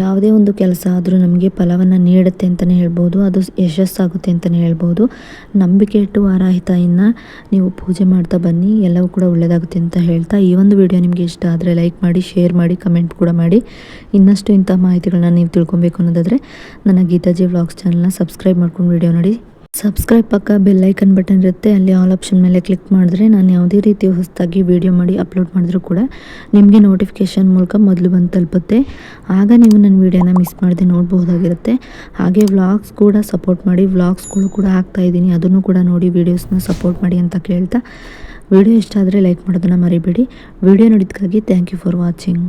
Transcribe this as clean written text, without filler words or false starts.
ಯಾವುದೇ ಒಂದು ಕೆಲಸ ಆದರೂ ನಮಗೆ ಫಲವನ್ನು ನೀಡುತ್ತೆ ಅಂತಲೇ ಹೇಳ್ಬೋದು. ಅದು ಯಶಸ್ಸಾಗುತ್ತೆ ಅಂತಲೇ ಹೇಳ್ಬೋದು. ನಂಬಿಕೆ ಇಟ್ಟು ವಾರಾಹಿ ತಾಯಿನ ನೀವು ಪೂಜೆ ಮಾಡ್ತಾ ಬನ್ನಿ, ಎಲ್ಲವೂ ಕೂಡ ಒಳ್ಳೆಯದಾಗುತ್ತೆ ಅಂತ ಹೇಳ್ತಾ, ಈ ಒಂದು ವಿಡಿಯೋ ನಿಮಗೆ ಇಷ್ಟ ಆದರೆ ಲೈಕ್ ಮಾಡಿ, ಶೇರ್ ಮಾಡಿ, ಕಮೆಂಟ್ ಕೂಡ ಮಾಡಿ. ಇನ್ನಷ್ಟು ಇಂಥ ಮಾಹಿತಿಗಳನ್ನ ನೀವು ತಿಳ್ಕೊಬೇಕು ಅನ್ನೋದಾದರೆ ನನ್ನ ಗೀತಾಜಿ ವ್ಲಾಗ್ಸ್ ಚಾನಲ್ನ ಸಬ್ಸ್ಕ್ರೈಬ್ ಮಾಡ್ಕೊಂಡು ವಿಡಿಯೋ ನೋಡಿ. ಸಬ್ಸ್ಕ್ರೈಬ್ ಪಕ್ಕ ಬೆಲ್ ಐಕನ್ ಬಟನ್ ಇರುತ್ತೆ, ಅಲ್ಲಿ ಆಲ್ ಆಪ್ಷನ್ ಮೇಲೆ ಕ್ಲಿಕ್ ಮಾಡಿದ್ರೆ ನಾನು ಯಾವುದೇ ರೀತಿ ಹೊಸದಾಗಿ ವಿಡಿಯೋ ಮಾಡಿ ಅಪ್ಲೋಡ್ ಮಾಡಿದ್ರೂ ಕೂಡ ನಿಮಗೆ ನೋಟಿಫಿಕೇಷನ್ ಮೂಲಕ ಮೊದಲು ಬಂದು ತಲುಪುತ್ತೆ. ಆಗ ನೀವು ನನ್ನ ವಿಡಿಯೋನ ಮಿಸ್ ಮಾಡದೆ ನೋಡ್ಬೋದಾಗಿರುತ್ತೆ. ಹಾಗೆ ವ್ಲಾಗ್ಸ್ ಕೂಡ ಸಪೋರ್ಟ್ ಮಾಡಿ, ವ್ಲಾಗ್ಸ್ಗಳು ಕೂಡ ಹಾಕ್ತಾಯಿದ್ದೀನಿ, ಅದನ್ನು ಕೂಡ ನೋಡಿ ವೀಡಿಯೋಸ್ನ ಸಪೋರ್ಟ್ ಮಾಡಿ ಅಂತ ಕೇಳ್ತಾ, ವಿಡಿಯೋ ಇಷ್ಟ ಆದರೆ ಲೈಕ್ ಮಾಡೋದನ್ನು ಮರಿಬೇಡಿ. ವಿಡಿಯೋ ನೋಡಿದ್ದಕ್ಕಾಗಿ ಥ್ಯಾಂಕ್ ಯು ಫಾರ್ ವಾಚಿಂಗ್.